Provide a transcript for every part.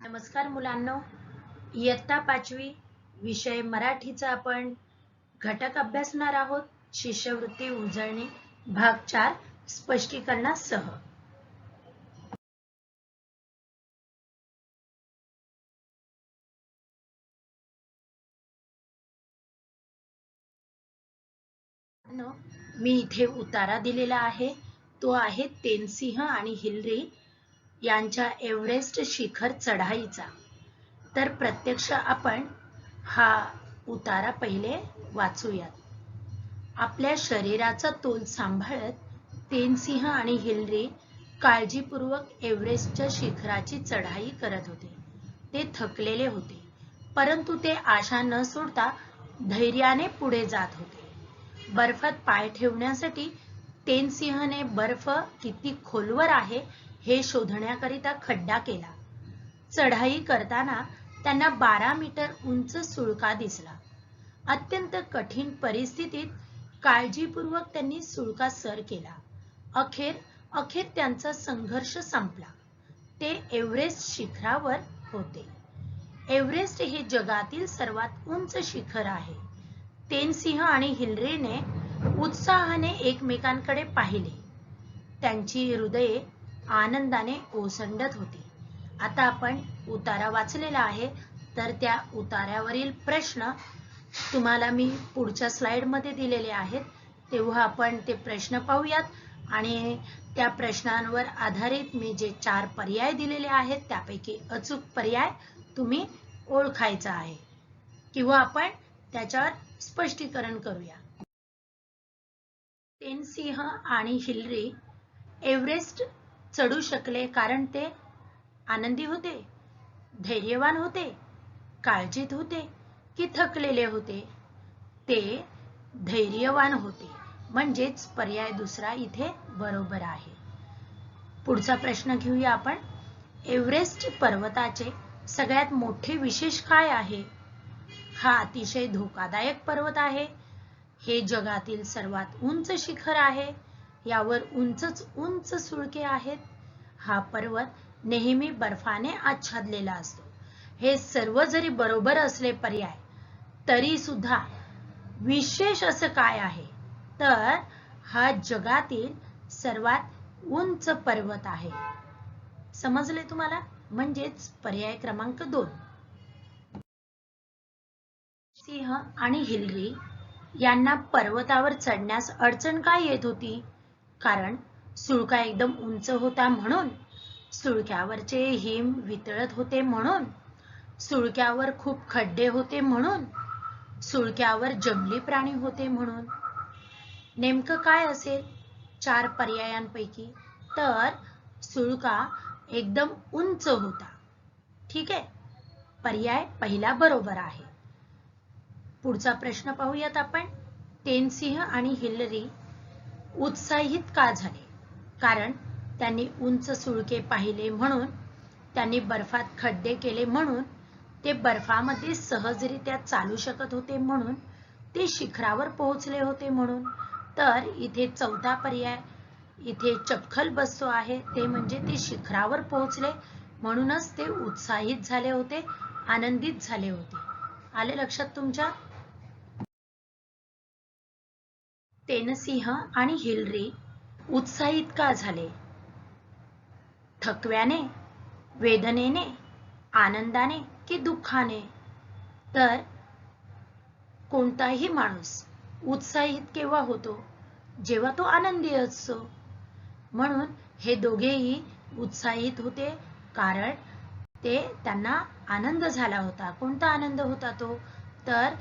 नमस्कार मुलांनो, इयत्ता 5वी विषय मराठीचा आपण घटक अभ्यासणार आहोत. शिष्यवृत्ती उजळणी भाग 4 स्पष्टीकरणासह. मी इथे उतारा दिलेला आहे. तो आहे तेनसिंह आणि हिलरी यांच्या एव्हरेस्ट शिखर चढाईचा. तर प्रत्यक्ष आपण हा उतारा पहिले वाचूयात. आपल्या शरीराचा तोल सांभाळत तेनसिंह आणि हिलरी काळजीपूर्वक एव्हरेस्टच्या शिखराची चढाई करत होते. ते थकलेले होते, परंतु ते आशा न सोडता धैर्याने पुढे जात होते. बर्फात पाय ठेवण्यासाठी तेनसिंहने बर्फ किती खोलवर आहे हे शोधण्याकरिता खड्डा केला. चढाई करताना त्यांना 12 मीटर उंच सुळका दिसला. अत्यंत कठीण परिस्थितीत काळजीपूर्वक त्यांनी सुळका सर केला. अखेर त्यांचा संघर्ष संपला. ते एव्हरेस्ट शिखरावर होते. एव्हरेस्ट हे जगातील सर्वात उंच शिखर आहे. तेनसिंह आणि हिलरीने उत्साहाने एकमेकांकडे पाहिले. त्यांची हृदये आनंदाने ओसंडत होती. आता आपण उतारा वाचलेला आहे, तर त्या उतार्यावरील प्रश्न तुम्हाला मी पुढच्या स्लाइड मध्ये दिलेले आहेत. तेव्हा आपण ते प्रश्न पाहूयात आणि त्या प्रश्नांवर आधारित मी जे 4 पर्याय दिलेले आहेत त्यापैकी अचूक पर्याय तुम्ही ओळखायचा आहे किंवा आपण त्याच्यावर स्पष्टीकरण करूया. तेनसिंह आणि हिलरी एव्हरेस्ट चढू शकले कारण ते आनंदी होते, धैर्यवान होते, काळजीत होते की थकलेले होते? ते धैर्यवान होते, म्हणजेच पर्याय दुसरा इथे बरोबर आहे. पुढचा प्रश्न घेऊया आपण. एव्हरेस्ट पर्वताचे सगळ्यात मोठे विशेष काय आहे? हा अतिशय धोकादायक पर्वत आहे. हे जगातील सर्वात उंच शिखर आहे. यावर उंच सुळके आहेत. हा पर्वत नेहमी बर्फाने आच्छादलेला असतो. हे सर्व जरी बरोबर असले पर्याय, तरी सुद्धा विशेष असं काय आहे? तर हा जगातील सर्वात उंच पर्वत आहे. समजले तुम्हाला? म्हणजेच पर्याय क्रमांक 2. सिंह आणि हिलरी यांना पर्वतावर चढण्यास अडचण काय येत होती? कारण सुळका एकदम उंच होता म्हणून, सुळक्यावरचे हिम वितळत होते म्हणून, सुळक्यावर खूप खड्डे होते म्हणून, सुळक्यावर जंगली प्राणी होते म्हणून. नेमकं काय असेल 4 पर्यायांपैकी? तर सुळका एकदम उंच होता. ठीक आहे, पर्याय पहिला बरोबर आहे. पुढचा प्रश्न पाहूयात आपण. तेनसिंह आणि हिलरी उत्साहित का झाले? कारण त्यांनी उंच सुळके पाहिले म्हणून, त्यांनी बर्फात खड्डे केले म्हणून, ते बर्फामध्ये सहजरित्या चालू शकत होते म्हणून, ते शिखरावर पोहोचले होते म्हणून. तर इथे चौथा पर्याय इथे चपखल बसतो आहे, ते म्हणजे ते शिखरावर पोहोचले म्हणूनच ते उत्साहित झाले होते, आनंदित झाले होते. आले लक्षात तुमच्या? तेनसिंह आणि हिलरी उत्साहित का झाले? थकव्याने, वेदनेने, आनंदाने की दुःखाने? तर कोणताही माणूस उत्साहित केव्हा होतो? जेव्हा तो आनंदी असतो. म्हणून हे दोघेही उत्साहित होते, कारण त्यांना आनंद झाला होता. कोणता आनंद होता तो? तर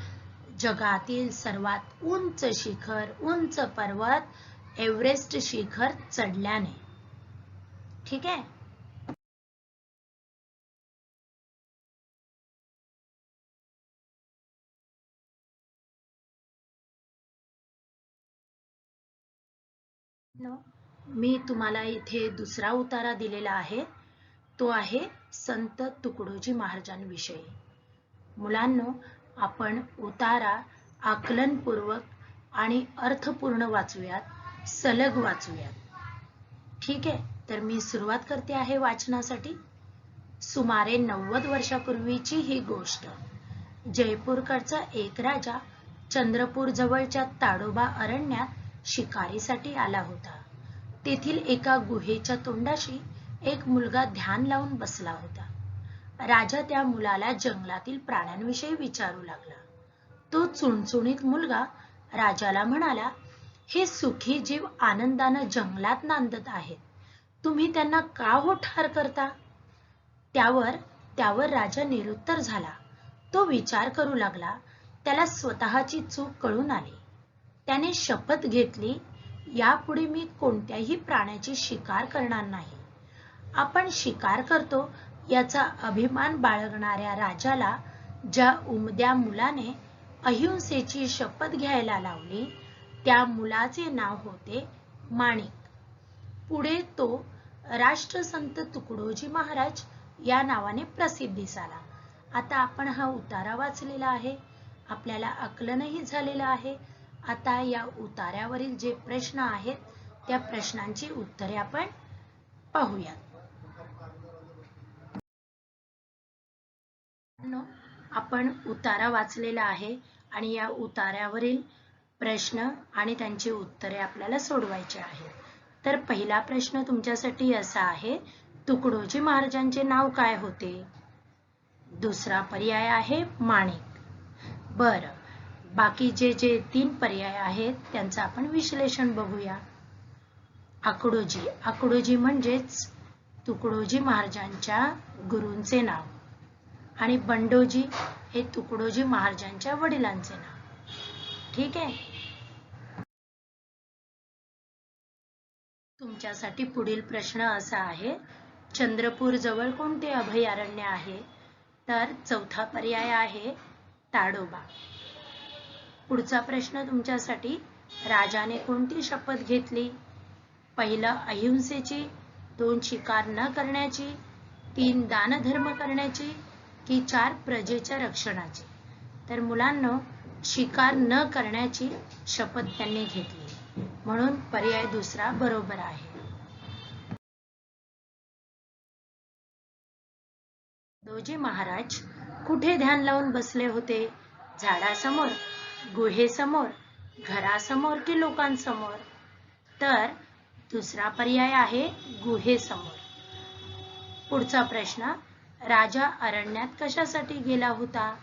जगातील सर्वात उंच शिखर, उंच पर्वत एव्हरेस्ट शिखर चढल्याने. ठीक आहे. मी तुम्हाला इथे दुसरा उतारा दिलेला आहे. तो आहे संत तुकडोजी महाराजांविषयी. मुलांनो, आपण उतारा आकलनपूर्वक आणि अर्थपूर्ण वाचूयात, सलग वाचूयात. ठीक आहे, तर मी सुरुवात करते आहे वाचनासाठी. सुमारे 90 वर्षापूर्वीची ही गोष्ट. जयपूरकडचा एक राजा चंद्रपूर जवळच्या ताडोबा अरण्यात शिकारीसाठी आला होता. तेथील एका गुहेच्या तोंडाशी एक मुलगा ध्यान लावून बसला होता. राजा त्या मुलाला जंगलातील प्राण्यांविषयी विचारू लागला. तो चुणचुणीत मुलगा राजाला म्हणाला, हे सुखी जीव आनंदानं जंगलात नांदत आहेत. तुम्ही त्यांना का हो ठार करता? त्यावर राजा निरुत्तर झाला. तो विचार करू लागला. त्याला स्वतःची चूक कळून आली. त्याने शपथ घेतली, यापुढे मी कोणत्याही प्राण्याची शिकार करणार नाही. आपण शिकार करतो याचा अभिमान बाळगणाऱ्या राजाला ज्या उमद्या मुलाने अहिंसेची शपथ घ्यायला लावली, त्या मुलाचे नाव होते माणिक. पुढे तो राष्ट्रसंत तुकडोजी महाराज या नावाने प्रसिद्धीस आला. आता आपण हा उतारा वाचलेला आहे. आपल्याला आकलनही झालेलं आहे. आता या उतार्यावरील जे प्रश्न आहेत त्या प्रश्नांची उत्तरे आपण पाहूया. आपण उतारा वाचलेला आहे आणि या उतार्यावरील प्रश्न आणि त्यांची उत्तरे आपल्याला सोडवायची आहेत. तर पहिला प्रश्न तुमच्यासाठी असा आहे, तुकडोजी महाराजांचे नाव काय होते? दुसरा पर्याय आहे माणिक. बरं, बाकीचे जे 3 पर्याय आहेत त्यांचं आपण विश्लेषण बघूया. आकडोजी म्हणजेच तुकडोजी महाराजांच्या गुरूंचे नाव आणि बंडोजी हे तुकडोजी महाराजांच्या वडिलांचे नाव. ठीक आहे. तुमच्यासाठी पुढील प्रश्न असा आहे, चंद्रपूर जवळ कोणते अभयारण्य आहे? तर चौथा पर्याय आहे ताडोबा. पुढचा प्रश्न तुमच्यासाठी, राजाने कोणती शपथ घेतली? पहिलं अहिंसेची, 2 शिकार न करण्याची, 3 दानधर्म करण्याची की 4 प्रजेच्या रक्षणाची? तर मुलांनो, शिकार न करण्याची शपथ त्यांनी घेतली, म्हणून पर्याय दुसरा बरोबर आहे. तुकडोजी महाराज कुठे ध्यान लावून बसले होते? झाडासमोर, गुहेसमोर, घरासमोर की लोकांसमोर? तर दुसरा पर्याय आहे गुहेसमोर. पुढचा प्रश्न, राजा अरण्यात कशासाठी गेला होता?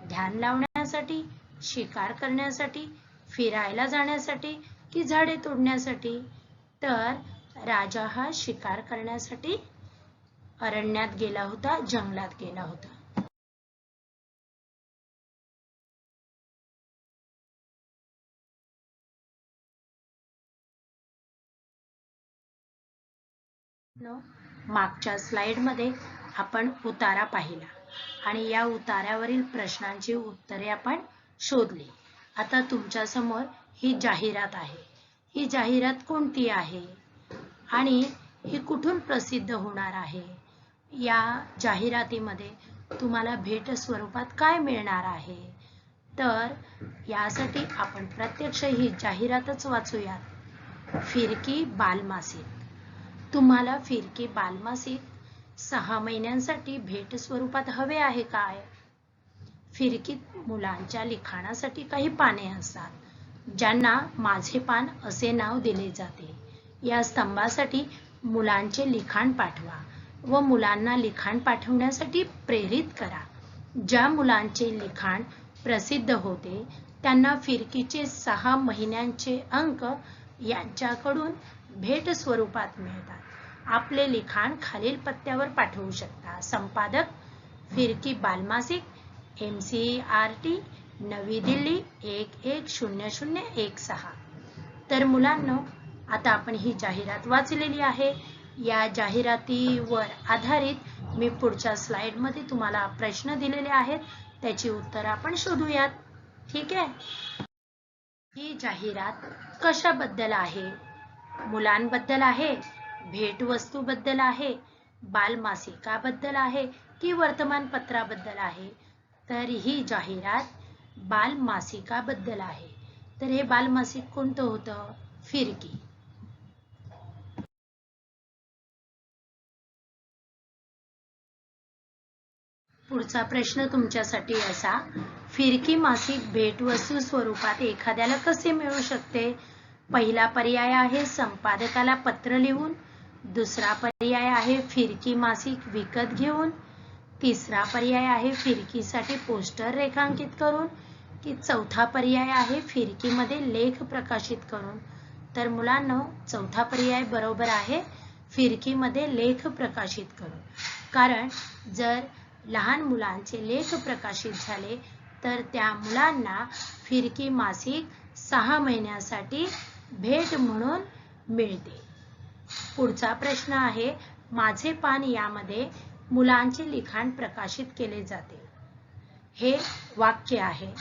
ध्यान लावण्यासाठी, शिकार करण्यासाठी, फिरायला जाण्यासाठी की झाडे तोडण्यासाठी? तर राजा हा शिकार करण्यासाठी अरण्यात गेला होता, जंगलात गेला होता. मागच्या स्लाइडमध्ये आपण उतारा पाहिला आणि या उतार्यावरील प्रश्नांची उत्तरे आपण शोधली. आता तुमच्या समोर ही जाहिरात आहे. ही जाहिरात कोणती आहे आणि ही कुठून प्रसिद्ध होणार आहे? या जाहिरातीमध्ये तुम्हाला भेट स्वरूपात काय मिळणार आहे? तर यासाठी आपण प्रत्यक्ष ही जाहिरातच वाचूयात. फिरकी बालमासिक. तुम्हाला फिरकी बालमासिक 6 महिन्यांसाठी भेट स्वरूपात हवे आहे काय? फिरकीत मुलांच्या लिखाणासाठी काही पाने असतात, ज्यांना माझे पान असे नाव दिले जाते. या स्तंभासाठी मुलांचे लिखाण पाठवा व मुलांना लिखाण पाठवण्यासाठी प्रेरित करा. ज्या मुलांचे लिखाण प्रसिद्ध होते त्यांना फिरकीचे 6 महिन्यांचे अंक यांच्याकडून भेट स्वरूपात मिळतात. आपले लिखाण खालील पत्त्यावर पाठवू शकता. संपादक, फिरकी बालमासिक, MCERT, नवी दिल्ली 110016. तर मुलांनो, आता आपण ही जाहिरात वाचलेली आहे. या जाहिरातीवर आधारित मी पुढच्या स्लाइडमध्ये तुम्हाला प्रश्न दिलेले आहेत, त्याची उत्तर आपण शोधूयात. ठीक आहे. ही जाहिरात कशाबद्दल आहे? मुलांबद्दल आहे, भेटवस्तूबद्दल आहे, बालमासिकाबद्दल आहे की वर्तमानपत्राबद्दल आहे? तर ही जाहिरात बालमासिकाबद्दल आहे. तर हे बालमासिक कोणतं होतं? फिरकी. पुढचा प्रश्न तुमच्यासाठी असा, फिरकी मासिक भेटवस्तू स्वरूपात एखाद्याला कसे मिळू शकते? पहिला पर्याय आहे संपादकाला पत्र लिहून, दुसरा पर्याय आहे फिरकी मासिक विकत घेऊन, तिसरा पर्याय आहे फिरकीसाठी पोस्टर रेखांकित करून, की चौथा पर्याय आहे फिरकीमध्ये लेख प्रकाशित करून. तर मुलांनो, चौथा पर्याय बरोबर आहे, फिरकीमध्ये लेख प्रकाशित करून. कारण जर लहान मुलांचे लेख प्रकाशित झाले तर त्या मुलांना फिरकी मासिक 6 महिन्यासाठी भेट म्हणून मिळते. पुढचा प्रश्न आहे, माझे पान यामध्ये मुलांचे लिखाण प्रकाशित केले जाते. हे वाक्य आहे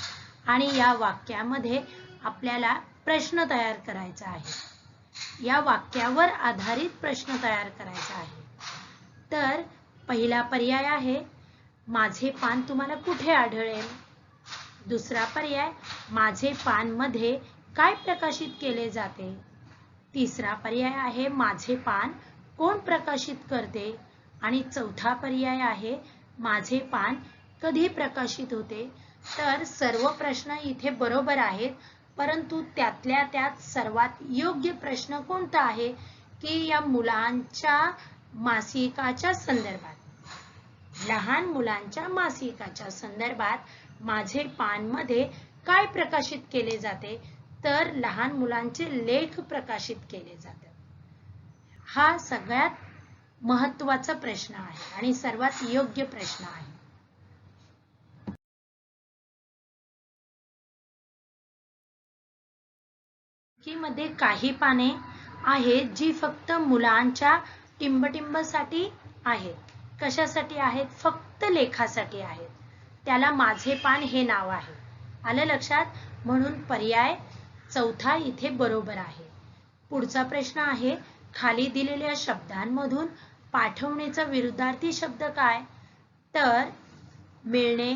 आणि या वाक्यामध्ये आपल्याला प्रश्न तयार करायचा आहे. या वाक्यावर आधारित प्रश्न तयार करायचा आहे. तर पहिला पर्याय आहे, माझे पान तुम्हाला कुठे आढळेल? दुसरा पर्याय, माझे पान मध्ये काय प्रकाशित केले जाते? तिसरा पर्याय आहे, माझे पान कोण प्रकाशित करते? आणि चौथा पर्याय आहे, माझे पान कधी प्रकाशित होते? तर सर्व प्रश्न इथे बरोबर आहेत, परंतु त्यातल्या त्यात सर्वात योग्य प्रश्न कोणता आहे की या मुलांच्या मासिकाच्या संदर्भात, लहान मुलांच्या मासिकाच्या संदर्भात माझे पान मध्ये काय प्रकाशित केले जाते? तर लहान मुलांचे लेख प्रकाशित केले जातात. हा सगळ्यात महत्त्वाचा प्रश्न आहे आणि सर्वात योग्य प्रश्न आहे. मध्ये काही पाने आहेत जी फक्त मुलांच्या टिंबटिंबसाठी आहेत. कशासाठी आहेत? फक्त लेखासाठी आहेत. त्याला माझे पान हे नाव आहे. आलं लक्षात? म्हणून पर्याय चौथा इथे बरोबर आहे. पुढचा प्रश्न आहे, खाली दिलेल्या शब्दांमधून पाठवणेचा विरुद्धार्थी शब्द काय? तर मिळणे,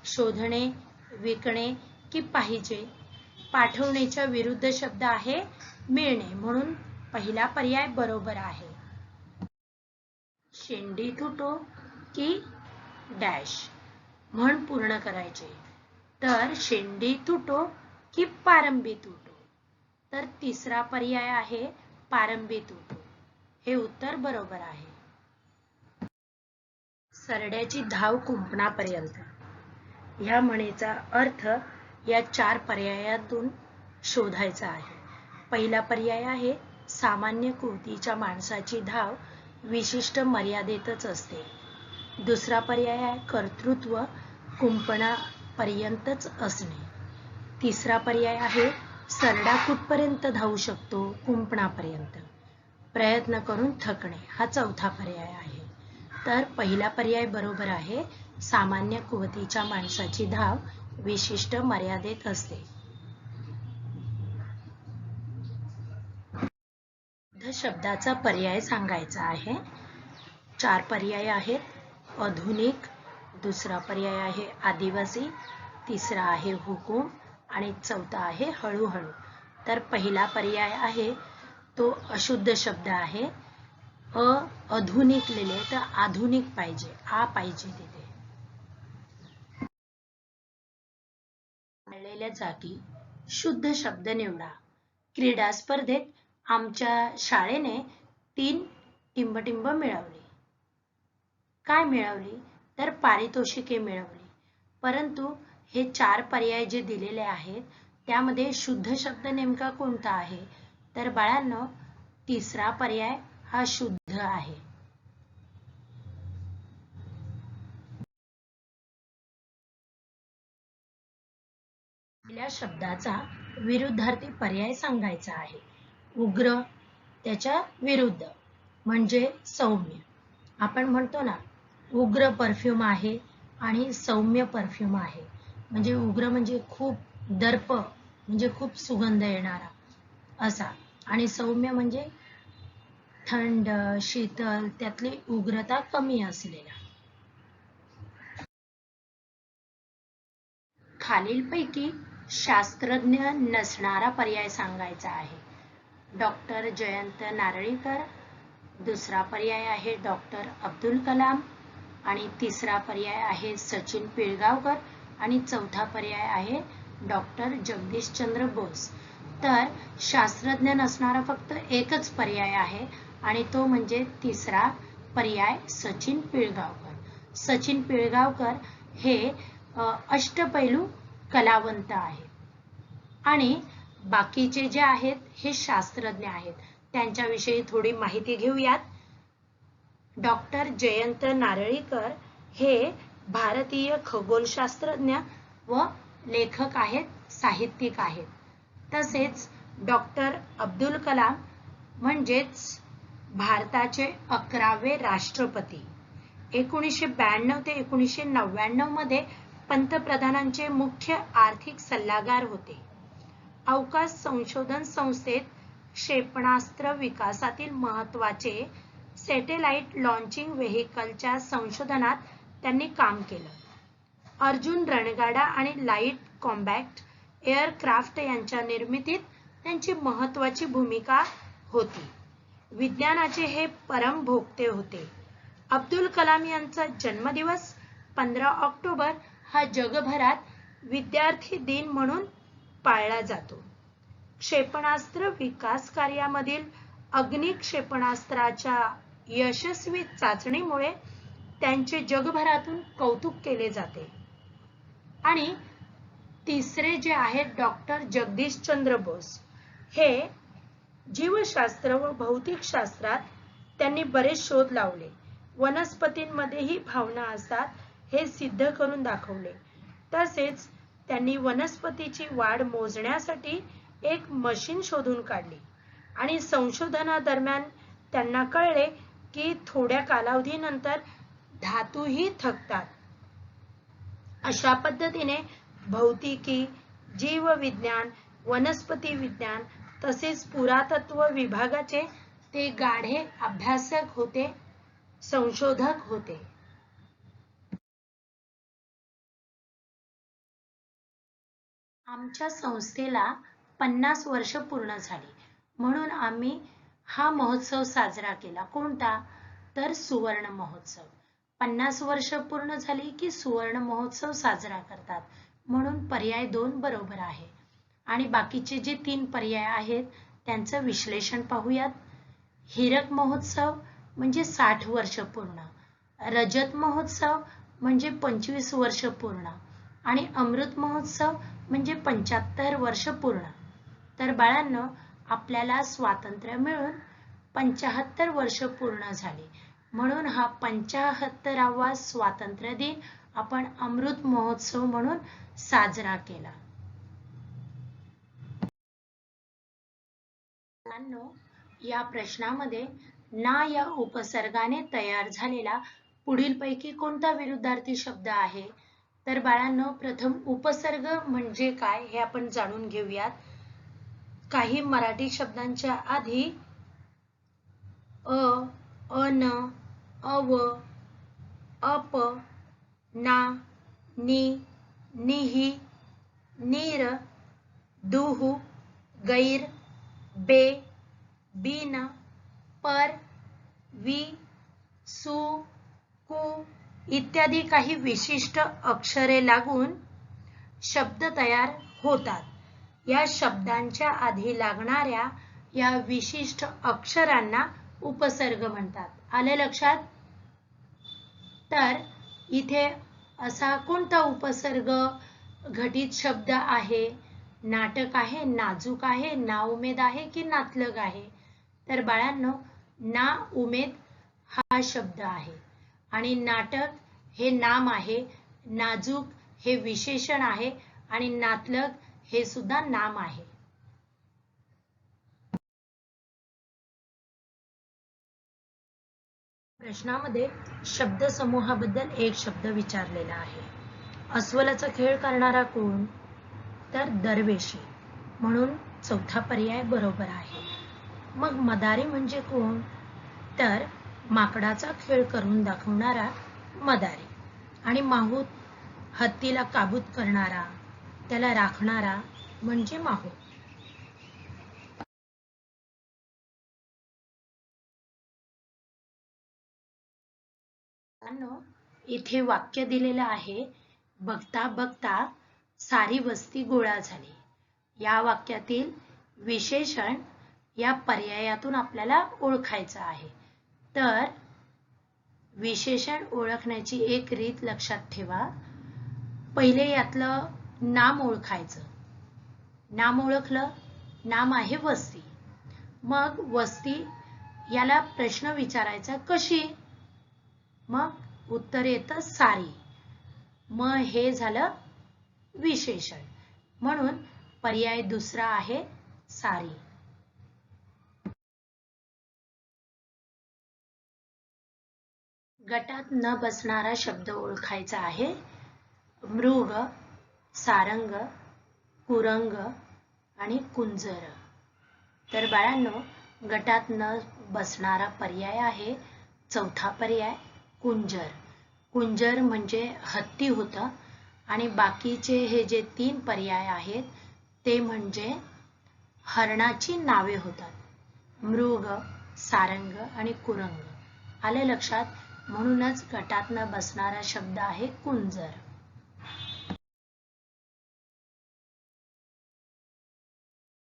शोधणे, विकणे की पाहिजे. पाठवणेच्या विरुद्ध शब्द आहे मिळणे, म्हणून पहिला पर्याय बरोबर आहे. शेंडी तुटो की डॅश म्हण पूर्ण करायचे. तर शेंडी तुटो की पारंबी तुटो. तर तिसरा पर्याय आहे पारंबी तुटो. हे उत्तर बरोबर आहे. सरड्याची धाव कुंपणापर्यंत ह्या म्हणीचा अर्थ या 4 पर्यायातून शोधायचा आहे. पहिला पर्याय आहे, सामान्य कृतीच्या माणसाची धाव विशिष्ट मर्यादेतच असते. दुसरा पर्याय आहे, कर्तृत्व कुंपणापर्यंतच असणे. तिसरा पर्याय आहे, सरडा कुठपर्यंत धावू शकतो? कुंपणापर्यंत. प्रयत्न करून थकणे हा चौथा पर्याय आहे. तर पहिला पर्याय बरोबर आहे, सामान्य कुवतीच्या माणसाची धाव विशिष्ट मर्यादेत असते. शब्दाचा पर्याय सांगायचा आहे. 4 पर्याय आहेत. आधुनिक, दुसरा पर्याय आहे आदिवासी, तिसरा आहे हुकूम आणि चौथा आहे हळूहळू. तर पहिला पर्याय आहे तो अशुद्ध शब्द आहे. आधुनिक लिहिले तर आधुनिक पाहिजे, आ पाहिजे तिथे. आढळलेल्या जागी शुद्ध शब्द निवडा. क्रीडा स्पर्धेत आमच्या शाळेने 3 टिंबटिंब मिळवली. काय मिळवली? तर पारितोषिके मिळवली. परंतु हे 4 पर्याय जे दिलेले आहेत त्यामध्ये शुद्ध शब्द नेमका कोणता आहे? तर बाळांनो, तिसरा पर्याय हा शुद्ध आहे. पहिल्या शब्दाचा विरुद्धार्थी पर्याय सांगायचा आहे. उग्र त्याच्या विरुद्ध म्हणजे सौम्य. आपण म्हणतो ना, उग्र परफ्यूम आहे आणि सौम्य परफ्यूम आहे. म्हणजे उग्र म्हणजे खूप दर्प, म्हणजे खूप सुगंध येणारा असा, आणि सौम्य म्हणजे थंड, शीतल, त्यातली उग्रता कमी असलेला. खालीलपैकी शास्त्रज्ञ नसणारा पर्याय सांगायचा आहे. डॉक्टर जयंत नारळीकर, दुसरा पर्याय आहे डॉक्टर अब्दुल कलाम आणि तिसरा पर्याय आहे सचिन पिळगावकर आणि चौथा पर्याय आहे डॉक्टर जगदीशचंद्र बोस. तर शास्त्रज्ञ नसणारा फक्त एकच पर्याय आहे आणि तो म्हणजे तिसरा पर्याय सचिन पिळगावकर. सचिन पिळगावकर हे अष्टपैलू कलावंत आहेत आणि बाकीचे जे आहेत हे शास्त्रज्ञ आहेत. त्यांच्याविषयी थोडी माहिती घेऊयात. डॉक्टर जयंत नारळीकर हे भारतीय खगोलशास्त्रज्ञ व लेखक आहेत, साहित्यिक आहेत. तसेच डॉक्टर अब्दुल कलाम म्हणजेच भारताचे 11वे राष्ट्रपती 1992 ते 1999 मध्ये पंतप्रधानांचे मुख्य आर्थिक सल्लागार होते. अवकाश संशोधन संस्थेत क्षेपणास्त्र विकासातील महत्त्वाचे सॅटेलाइट लॉन्चिंग व्हेकलच्या संशोधनात त्यांनी काम केलं. अर्जुन रणगाडा आणि लाईट कॉम्बॅट एअरक्राफ्ट यांच्या निर्मितीत त्यांची महत्त्वाची भूमिका होती. विज्ञानाचे हे परमभोक्ते होते. अब्दुल कलाम यांचा जन्मदिवस 15 ऑक्टोबर हा जगभरात विद्यार्थी दिन म्हणून पाळला जातो. क्षेपणास्त्र विकास कार्यामधील अग्नि क्षेपणास्त्राच्या यशस्वी चाचणीमुळे त्यांचे जगभरातून कौतुक केले जाते. आणि तिसरे जे आहेत डॉक्टर जगदीशचंद्र बोस हे जीवशास्त्र व भौतिकशास्त्रात त्यांनी बरेच शोध लावले. वनस्पतींमध्येही भावना असतात हे सिद्ध करून दाखवले. तसेच त्यांनी वनस्पतीची वाढ मोजण्यासाठी एक मशीन शोधून काढली आणि संशोधनादरम्यान त्यांना कळले की थोड्या कालावधीनंतर धातूही थकतात. अशा पद्धतीने भौतिकी, जीवविज्ञान, वनस्पती विज्ञान तसेच पुरातत्व विभागाचे ते गाढे अभ्यासक होते, संशोधक होते. आमच्या संस्थेला 50 वर्ष पूर्ण झाली म्हणून आम्ही हा महोत्सव साजरा केला. कोणता? तर सुवर्ण महोत्सव. 50 वर्ष पूर्ण झाली की सुवर्ण महोत्सव साजरा करतात म्हणून पर्याय 2 बरोबर आहे. आणि बाकीचे जे 3 पर्याय आहेत त्यांचं विश्लेषण पाहूयात. हीरक महोत्सव म्हणजे 60 वर्ष पूर्ण, रजत महोत्सव म्हणजे 25 वर्ष पूर्ण आणि अमृत महोत्सव म्हणजे 75 वर्ष पूर्ण. तर बाळांनो, आपल्याला स्वातंत्र्य मिळून 75 वर्ष पूर्ण झाली म्हणून हा 75वा स्वातंत्र्य दिन आपण अमृत महोत्सव म्हणून साजरा केला. या प्रश्नामध्ये ना या उपसर्गाने तयार झालेला पुढीलपैकी कोणता विरुद्धार्थी शब्द आहे? तर बाळांनो, प्रथम उपसर्ग म्हणजे काय हे आपण जाणून घेऊयात. काही मराठी शब्दांच्या आधी अ, अन, अव, अप, ना, नी, निही, नीर, दुहू, गैर, बे, बिन, पर, वि, सु, कु इत्यादी काही विशिष्ट अक्षरे लागून शब्द तयार होतात. या शब्दांच्या आधी लागणाऱ्या या विशिष्ट अक्षरांना उपसर्ग म्हणतात. आले लक्षात? तर इथे असा कोणता उपसर्ग घटित शब्द आहे? नाटक आहे, नाजूक आहे, नाउमेद आहे की नातलग आहे? तर बाळांनो, ना उमेद हा शब्द आहे आणि नाटक हे नाम आहे, नाजूक हे विशेषण आहे आणि नातलग हे सुद्धा नाम आहे. प्रश्नामध्ये शब्दसमूहाबद्दल एक शब्द विचारलेला आहे. अस्वलाचा खेळ करणारा कोण? तर दरवेशी म्हणून चौथा पर्याय बरोबर आहे. मग मदारी म्हणजे कोण? तर माकडाचा खेळ करून दाखवणारा मदारी. आणि माहूत हत्तीला काबूत करणारा, त्याला राखणारा म्हणजे माहूत. इथे वाक्य दिलेलं आहे, बघता बघता सारी वस्ती गोळा झाली. या वाक्यातील विशेषण या पर्यायातून आपल्याला ओळखायचं आहे. तर विशेषण ओळखण्याची एक रीत लक्षात ठेवा. पहिले यातलं नाम ओळखायचं. नाम ओळखलं, नाम आहे वस्ती. मग वस्ती याला प्रश्न विचारायचा, कशी? मग उत्तर येतं सारी. मग हे झालं विशेषण. म्हणून पर्याय दुसरा आहे सारी. गटात न बसणारा शब्द ओळखायचा आहे. मृग, सारंग, कुरंग आणि कुंजर. तर बाळांनो, गटात न बसणारा पर्याय आहे चौथा पर्याय कुंजर. कुंजर म्हणजे हत्ती होतं आणि बाकीचे हे जे 3 पर्याय आहेत ते म्हणजे हरणाची नावे होतात. मृग, सारंग आणि कुरंग. आलं लक्षात? म्हणूनच गटात न बसणारा शब्द आहे कुंजर.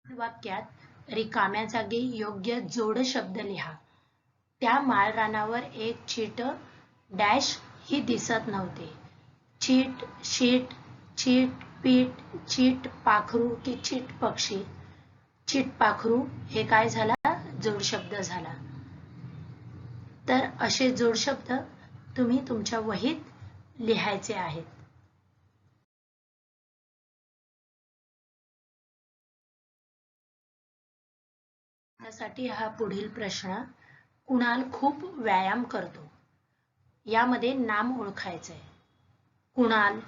वाक्यात रिकाम्या जागी योग्य जोड शब्द लिहा. त्या माळरानावर एक चीट डॅश ही दिसत नव्हते. चीट, शीट, चीट, पीठ, चीट पाखरू की चीट पक्षी. चीट पाखरू हे काय झाला? जोड शब्द झाला. तर असे जोड शब्द तुम्ही तुमच्या वहीत लिहायचे आहेत. त्यासाठी हा पुढील प्रश्न, कुणाल खूप व्यायाम करतो. यामध्ये नाम ओळखायचंय. कुणाल,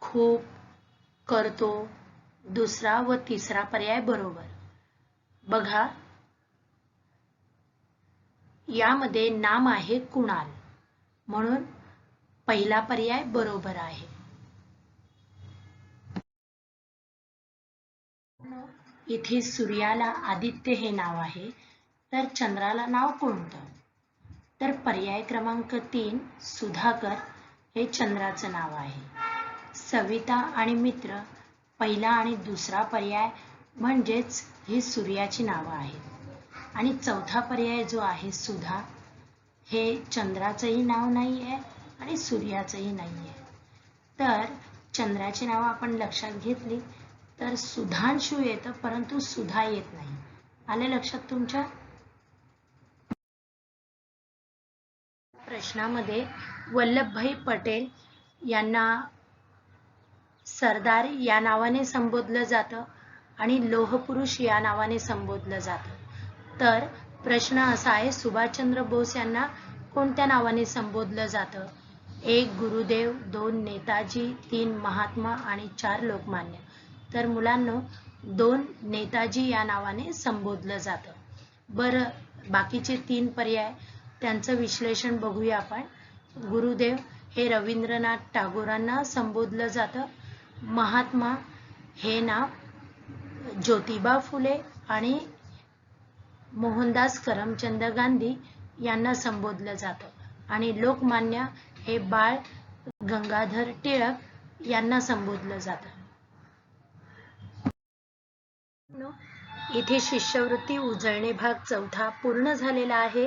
खूप, करतो, दुसरा व तिसरा पर्याय बरोबर. बघा, यामध्ये नाम आहे कुणाल, म्हणून पहिला पर्याय बरोबर आहे. इथे सूर्याला आदित्य हे नाव आहे, तर चंद्राला नाव कोणतं? तर पर्याय क्रमांक 3 सुधाकर हे चंद्राचं नाव आहे. सविता आणि मित्र पहिला आणि दुसरा पर्याय म्हणजेच ही सूर्याची नावं आहेत. आणि चौथा पर्याय जो आहे सुधा, हे चंद्राचंही नाव नाही आहे आणि सूर्याचंही नाही आहे. तर चंद्राची नावं आपण लक्षात घेतली तर सुधांशू येतं, परंतु सुधा येत नाही. आले लक्षात तुमच्या? प्रश्नामध्ये वल्लभभाई पटेल यांना सरदार या नावाने संबोधलं जातं आणि लोहपुरुष या नावाने संबोधलं जातं. तर प्रश्न असा आहे, सुभाषचंद्र बोस यांना कोणत्या नावाने संबोधलं जातं? 1 गुरुदेव, 2 नेताजी, 3 महात्मा आणि 4 लोकमान्य. तर मुलांनो, 2 नेताजी या नावाने संबोधलं जातं. बरं, बाकीचे 3 पर्याय त्यांचं विश्लेषण बघूया आपण. गुरुदेव हे रवींद्रनाथ टागोरांना संबोधलं जातं. महात्मा हे नाव ज्योतिबा फुले आणि मोहनदास करमचंद गांधी यांना संबोधलं जातं. आणि लोकमान्य हे बाळ गंगाधर टिळक यांना संबोधलं जातं. इथे शिष्यवृत्ती उजळणे भाग 4 पूर्ण झालेला आहे.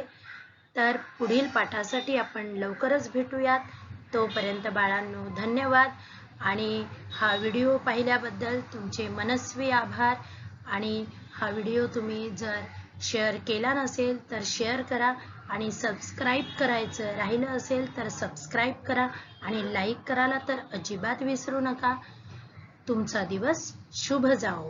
तर पुढील पाठासाठी आपण लवकरच भेटूयात. तोपर्यंत बाळांनो धन्यवाद. आणि हा व्हिडिओ पाहिल्याबद्दल तुमचे मनस्वी आभार. आणि हा व्हिडिओ तुम्ही जर शेअर केला नसेल तर शेअर करा आणि सबस्क्राईब करायचं राहिलं असेल तर सबस्क्राईब करा आणि लाईक करायला तर अजिबात विसरू नका. तुमचा दिवस शुभ जाओ.